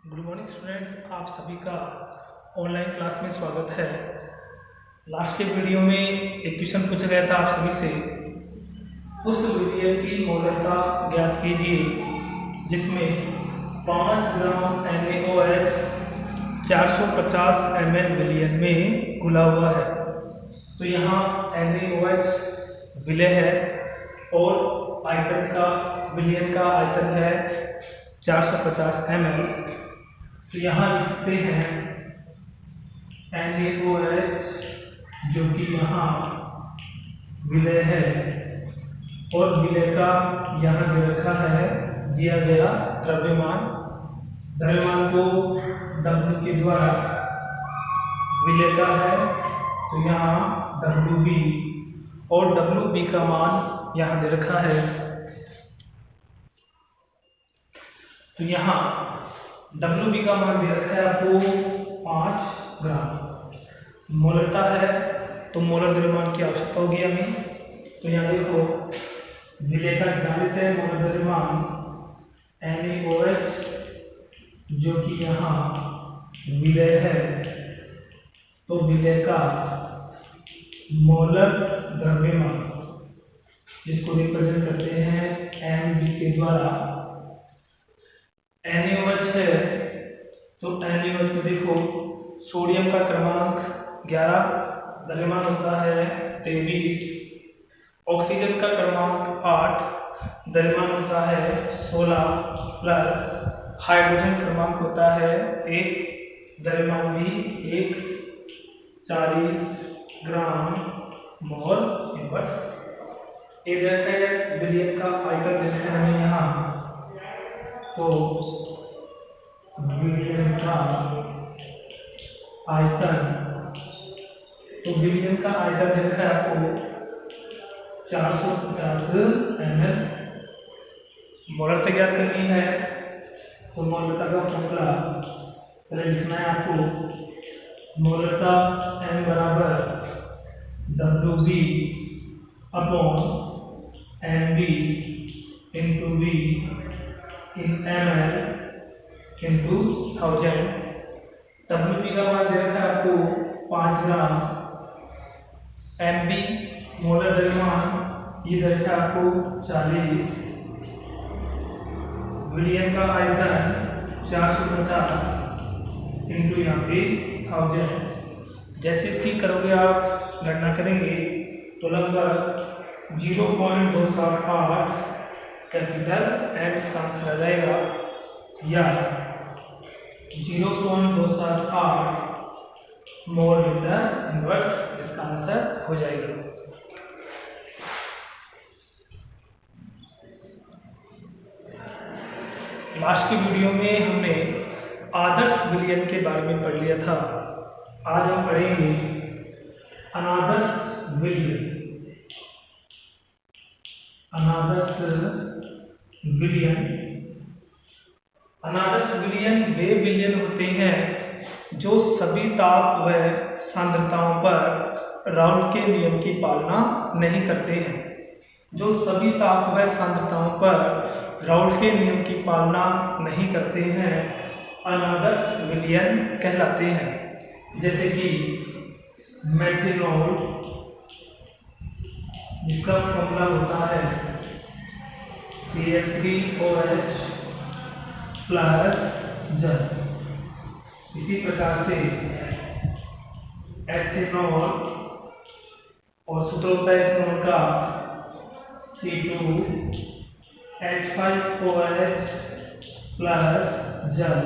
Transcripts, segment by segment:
Good morning students, आप सभी का ऑनलाइन क्लास में स्वागत है। लास्ट के वीडियो में एक क्वेश्चन पूछा गया था आप सभी से, उस विलयन की मौलिकता ज्ञात कीजिए जिसमें 5 ग्राम NaOH 450 ml विलयन में घुला हुआ है। तो यहाँ NaOH विलय है और आयतन का विलयन का आयतन है 450 ml। तो यहाँ लिखते हैं NaOH जो कि यहाँ विलय है और विलय का यहाँ दे रखा है दिया गया द्रव्यमान को W के द्वारा विलय का है। तो यहाँ WB और WB का मान यहाँ दे रखा है। तो यहाँ WB का मान दे रखा है आपको 5 ग्राम। मोलरता है तो मोलर द्रव्यमान की आवश्यकता होगी हमें। तो यहाँ देखो विलय का जान लेते हैं मोलर द्रव्यमान NaOH जो कि यहाँ विलय है। तो विलय का मोलर द्रव्यमान जिसको रिप्रेजेंट करते हैं Mb के द्वारा। NaOH है तो NaOH में देखो सोडियम का क्रमांक 11, द्रव्यमान होता है 23, ऑक्सीजन का क्रमांक 8, द्रव्यमान होता है 16 प्लस हाइड्रोजन क्रमांक होता है 1, द्रव्यमान भी 1, 40 ग्राम मोल इनवर्स। ये देखा है विलयन का आयतन देखा है हमें यहाँ। तो विलयन का आयतन, तो विलयन का आयतन देखा है आपको 450 ml। मोलरता ज्ञात करनी है तो मोलरता का फॉर्मूला पहले लिखना है आपको। मोलरता M बराबर WB upon MB into V इन ml इंटू 1000। WB का मान दे रखा है आपको 5 ग्राम। MB मोलर द्रव्यमान ये दे रखा है आपको 40। विलयन का आयतन 450 इंटू यहाँ पे 1000। जैसे इसकी करोगे आप गणना करेंगे तो लगभग 0.278 कैपिटल M इसका आंसर आ जाएगा, या 0.278 मोल लीटर इनवर्स इसका आंसर हो जाएगा। लास्ट की वीडियो में हमने आदर्श विलयन के बारे में पढ़ लिया था। आज हम पढ़ेंगे अनादर्श विलयन। अनादर्श विलयन, अनादर्श विलयन वे विलयन होते हैं जो सभी ताप व सांद्रताओं पर राउल के नियम की पालना नहीं करते हैं। जो सभी ताप व सांद्रताओं पर राउल के नियम की पालना नहीं करते हैं अनादर्श विलयन कहलाते हैं। जैसे कि मेथनॉल जिसका फॉर्मूला होता है CH3OH प्लस जल। इसी प्रकार से एथेनॉल और सूत्र होता है एथेनॉल का C2H5OH प्लस जल,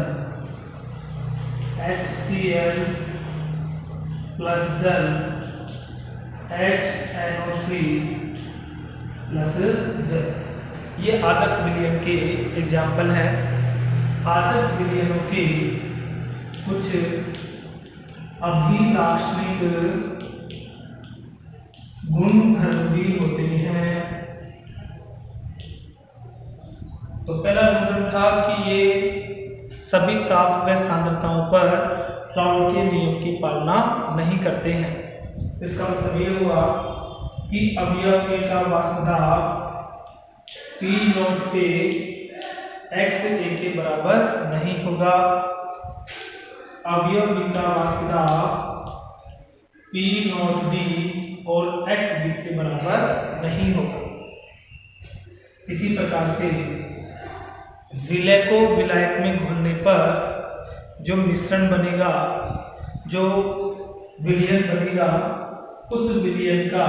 HCl प्लस जल, HNO3 प्लस जल। ये आदर्श विलयन के एग्जाम्पल हैं। आदर्श विलयनों के कुछ अभिलाक्षणिक गुण धर्म भी होते हैं। तो पहला गुणधर्म था कि ये सभी ताप व सांद्रताओं पर राउल के नियम की पालना नहीं करते हैं। इसका मतलब ये हुआ कि अवयव का वाष्प दाब P0 पे x a के बराबर नहीं होगा। अवयव b का वास्तव p नॉट d और x b के बराबर नहीं होगा। इसी प्रकार से विलय को विलायक में घोलने पर जो मिश्रण बनेगा, जो विलयन बनेगा, उस विलयन का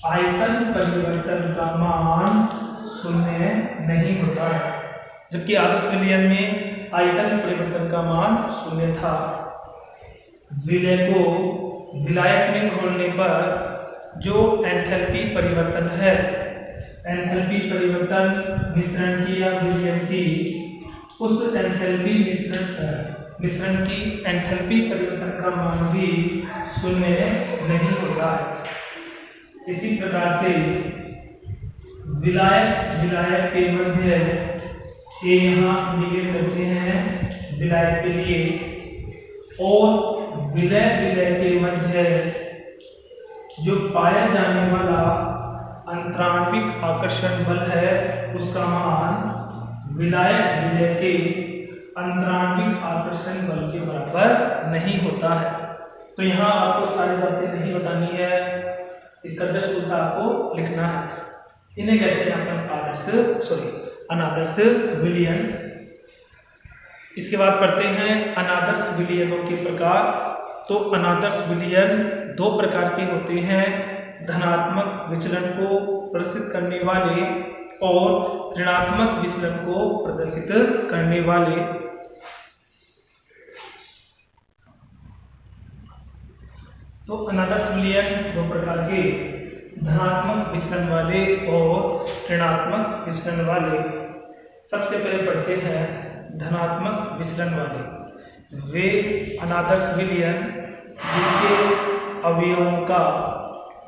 आयतन परिवर्तन का मान शून्य नहीं होता है। जबकि आदर्श विलयन में आयतन परिवर्तन का मान शून्य था। विलय को विलायक में घोलने पर जो एंथैल्पी परिवर्तन है, एंथैल्पी परिवर्तन मिश्रण की या विलयन की, उस एंथैल्पी मिश्रण की एंथैल्पी परिवर्तन का मान भी शून्य नहीं होता है। इसी प्रकार से विलायक विलायक के मध्य ये यहाँ इंडिकेट करते हैं विलायक के लिए, और विलय विलय के मध्य जो पाया जाने वाला अंतराण्विक आकर्षण बल है, उसका मान विलायक विलय के अंतराण्विक आकर्षण बल के बराबर नहीं होता है। तो यहाँ आपको सारी बातें नहीं बतानी है, इसका जस्ट उल्टा आपको लिखना है। इन्हें कहते हैं अपन अनादर्श विलयन। इसके बाद पढ़ते हैं अनादर्श विलयनों के प्रकार। तो अनादर्श विलयन दो प्रकार के होते हैं, धनात्मक विचलन को प्रदर्शित करने वाले और ऋणात्मक विचलन को प्रदर्शित करने वाले। तो अनादर्श विलयन दो प्रकार के, धनात्मक विचलन वाले और ऋणात्मक विचलन वाले। सबसे पहले पढ़ते हैं धनात्मक विचलन वाले। वे अनादर्श विलयन जिनके अवयवों का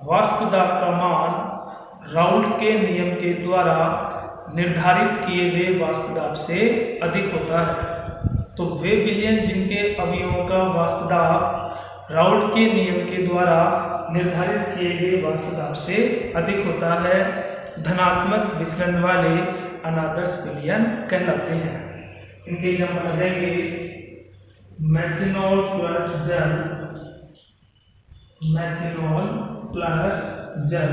वाष्प दाब का मान राउल्ट के नियम के द्वारा निर्धारित किए गए वाष्प दाब से अधिक होता है। तो वे विलयन जिनके अवयवों का वाष्प दाब राउल्ट के नियम के द्वारा निर्धारित किए गए वाष्प दाब से अधिक होता है, धनात्मक विचलन वाले अनादर्श विलयन कहलाते हैं। इनके एग्जाम्पल आ जाएंगे मेथनॉल प्लस जल, मेथनॉल प्लस जल।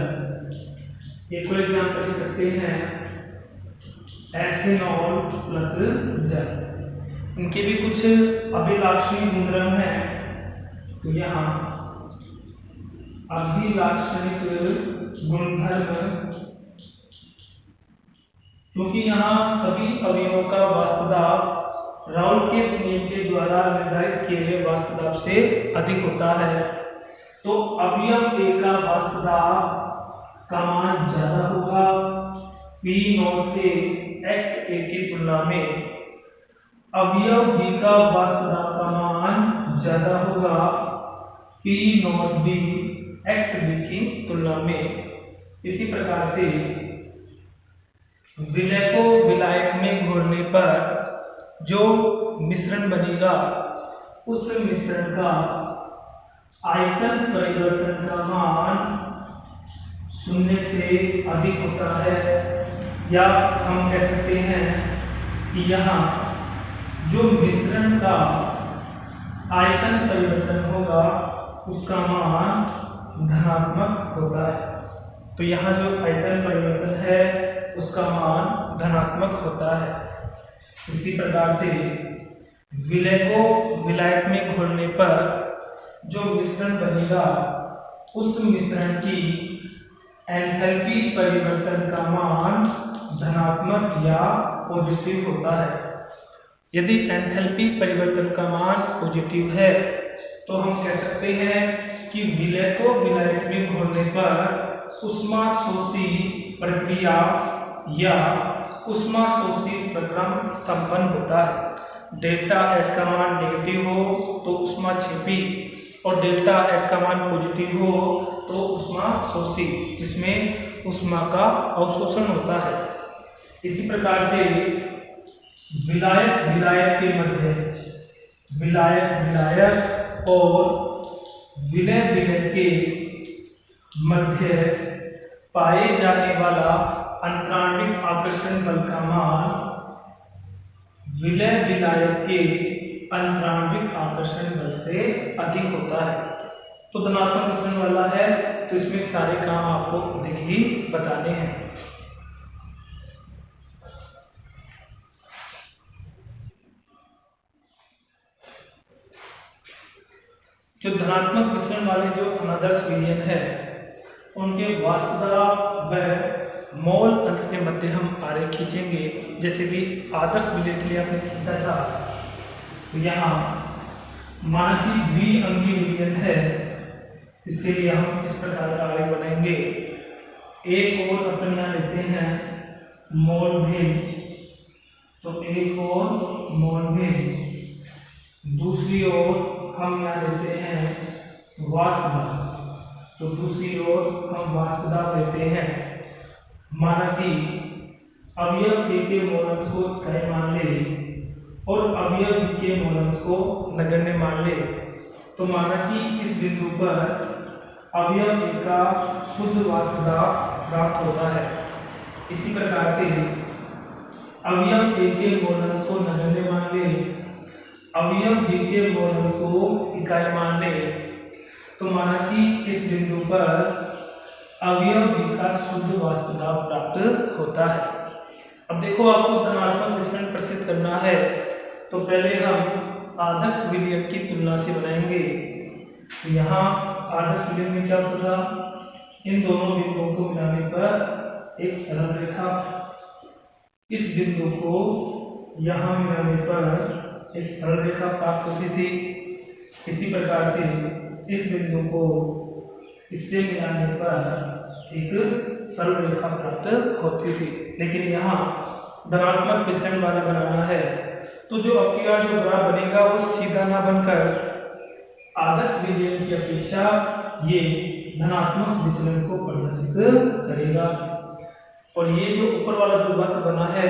एक और एग्जाम्पल ले सकते हैं एथेनॉल प्लस जल। इनके भी कुछ अभिलाक्षणिक गुणधर्म हैं। तो यहाँ अभिलाक्षणिक गुणधर्म, क्योंकि यहाँ सभी अवयवों का वाष्प दाब राउल्ट के नियम के द्वारा निर्धारित किए गए वाष्प दाब से अधिक होता है, तो अवयव ए का वाष्प दाब का मान ज्यादा होगा P not a x a की तुलना में। अवयव बी का वाष्प दाब का मान ज्यादा होगा P not b x b की तुलना में। इसी प्रकार से विलय को विलायक में घोलने पर जो मिश्रण बनेगा, उस मिश्रण का आयतन परिवर्तन का मान शून्य से अधिक होता है, या हम कह सकते हैं कि यहाँ जो मिश्रण का आयतन परिवर्तन होगा उसका मान धनात्मक होता है। तो यहाँ जो आयतन परिवर्तन है उसका मान धनात्मक होता है। इसी प्रकार से विलय को विलायक में घोलने पर जो मिश्रण बनेगा, उस मिश्रण की एंथैल्पी परिवर्तन का मान धनात्मक या पॉजिटिव होता है। यदि एंथैल्पी परिवर्तन का मान पॉजिटिव है तो हम कह सकते हैं कि विलय को विलायक में घोलने पर ऊष्मा शोषी प्रक्रिया या ऊष्मा शोषी प्रक्रम संपन्न होता है। डेल्टा एच का मान नेगेटिव हो तो ऊष्मा क्षेपी, और डेल्टा एच का मान पॉजिटिव हो तो ऊष्मा शोषी, जिसमें ऊष्मा का अवशोषण होता है। इसी प्रकार से विलायक विलायक के मध्य, विलायक विलायक और विलय विलय के मध्य पाए जाने वाला अंतराण्विक आकर्षण बल का मान विलय विलायक के अंतराण्विक आकर्षण बल से अधिक होता है। तो धनात्मक मिश्रण वाला है तो इसमें सारे काम आपको अधिक ही बताने हैं। जो धनात्मक विचलन वाले जो अनादर्श विलयन है उनके वाष्पदाब व मोल अंश के मध्य हम आरेख खींचेंगे। जैसे कि आदर्श विलयन के लिए आपने खींचा था, तो यहाँ मान की द्विअंगी विलयन है, इसके लिए हम इस प्रकार का आरेख बनाएंगे। एक और अपन यहाँ लेते हैं मोल भिन्न, तो एक और मोल भिन्न, दूसरी ओर हम यहाँ लेते हैं वाष्पदाब, तो दूसरी ओर हम वाष्पदाब लेते हैं। माना कि अवयव A के मोल अंश को इकाई मान ले और अवयव B के मोल अंश को नगण्य मान ले, तो माना कि इस बिंदु पर अवयव A का शुद्ध वाष्पदाब प्राप्त होता है। इसी प्रकार से अवयव A के मोल अंश को नगण्य मान ले, अवयव B के मोल अंश को इकाई मान ले, तो माना कि इस बिंदु पर अवयव B का शुद्ध वाष्पदाब प्राप्त होता है। अब देखो आपको धनात्मक विचलन प्रसिद्ध करना है, तो पहले हम आदर्श विलयन की तुलना से बनाएंगे। तो यहाँ आदर्श विलयन में क्या होता था, इन दोनों बिंदुओं को मिलाने पर एक सरल रेखा, इस बिंदु को यहाँ मिलाने पर एक सरल रेखा प्राप्त होती थी। इसी प्रकार से इस बिंदु को इससे मिलाने पर एक सरल रेखा प्राप्त होती थी। लेकिन यहाँ धनात्मक विचलन वाला बनाना है, तो जो आपके यहाँ जो ग्राफ बनेगा वो सीधा ना बनकर आदर्श विलयन की अपेक्षा ये धनात्मक विचलन को प्रदर्शित करेगा। और ये जो ऊपर वाला जो वक्र बना है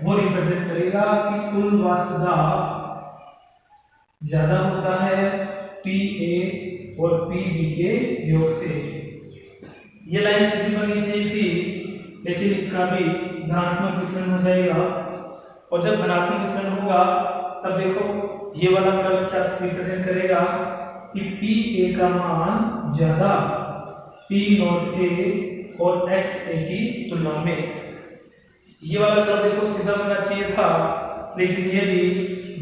वो रिप्रेजेंट करेगा कि कुल वाष्पदाब ज्यादा होता है PA और PB के योग से। ये लाइन सीधी बननी चाहिए थी, लेकिन इसका भी धनात्मक विचलन हो जाएगा। और जब धनात्मक विचलन होगा तब देखो ये वाला कर्व क्या रिप्रेजेंट करेगा कि PA का मान ज्यादा P0A और XA की तुलना में। ये वाला कर्व देखो सीधा बनना चाहिए था, लेकिन ये भी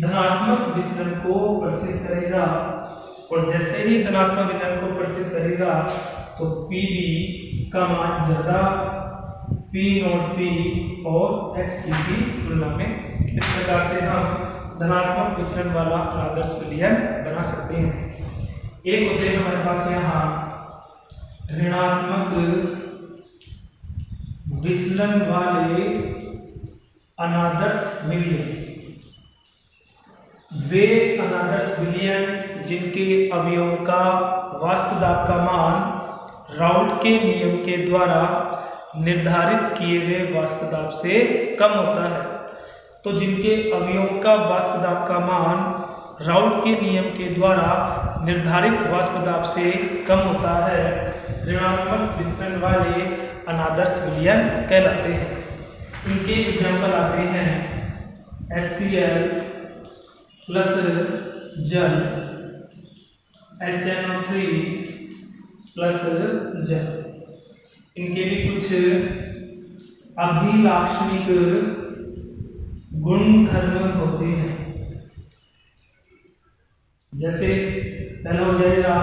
धनात्मक विचलन को प्रसिद्ध करेगा। और जैसे ही धनात्मक विचलन को प्रसिद्ध करेगा तो PB का मान ज्यादा P0P और XP की तुलना में। इस प्रकार से हम धनात्मक विचलन वाला आदर्श विलयन बना सकते हैं। एक होते हैं हमारे पास यहाँ ऋणात्मक विचलन वाले अनादर्श विलयन। वे अनादर्श विलयन जिनके अवयवों का वाष्पदाब का मान राउल्ट के नियम के द्वारा निर्धारित किए गए वाष्पदाब से कम होता है। तो जिनके अवयवों का वाष्पदाब का मान राउल्ट के नियम के द्वारा निर्धारित वाष्पदाब से कम होता है, ऋणात्मक विचलन वाले अनादर्श विलयन कहलाते हैं। इनके एग्जाम्पल आते हैं HCl प्लस जल, HNO3 प्लस जल। इनके भी कुछ अभिलाक्षणिक गुणधर्म होते हैं। जैसे पहला हो जाएगा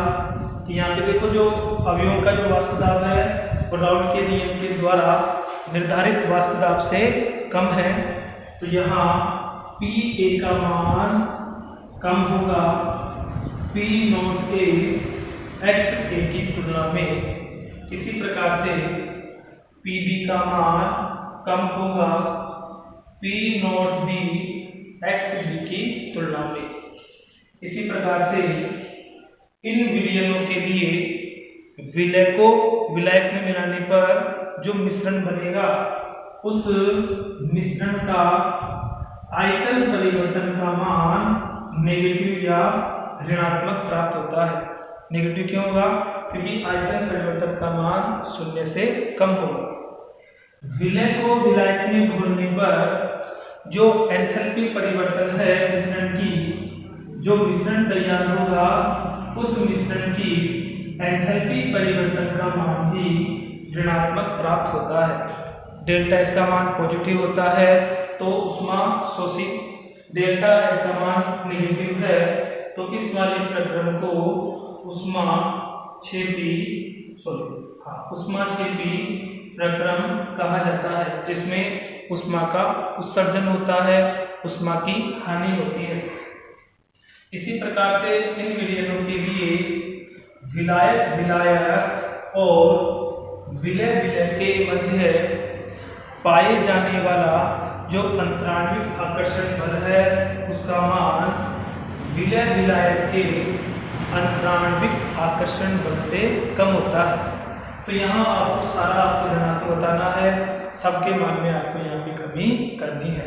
कि यहाँ पे देखो जो अवयवों का जो वाष्पदाब है वो राउल्ट के नियम के द्वारा निर्धारित वाष्पदाब से कम है, तो यहाँ PA का मान कम होगा P0A XA की तुलना में। इसी प्रकार से PB का मान कम होगा P0B XB की तुलना में। इसी प्रकार से इन विलयनों के लिए विलय को विलायक में मिलाने पर जो मिश्रण बनेगा उस मिश्रण का आयतन परिवर्तन का मान नेगेटिव या ऋणात्मक प्राप्त होता है। नेगेटिव क्यों होगा? क्योंकि आयतन परिवर्तन का मान 0 से कम होगा। विलय को विलायक में घोलने पर जो एंथैल्पी परिवर्तन है मिश्रण की, जो मिश्रण तैयार होगा उस मिश्रण की एंथैल्पी परिवर्तन का मान भी ऋणात्मक प्राप्त होता है। डेल्टा इसका मान पॉजिटिव होता है तो ऊष्मा शोषित, डेल्टा इसका मान नेगेटिव है तो इस वाले प्रक्रम को ऊष्मा क्षेपी प्रक्रम कहा जाता है, जिसमें ऊष्मा का उत्सर्जन होता है, ऊष्मा की हानि होती है। इसी प्रकार से इन विलयनों के लिए विलायक विलायक और विलय विलय के मध्य पाए जाने वाला जो अंतराण्विक आकर्षण बल है उसका मान विलय विलायक के अंतराण्विक आकर्षण बल से कम होता है। तो यहाँ आपको सारा ऋणात्मक बताना है, सबके मान में आपको यहाँ पे कमी करनी है।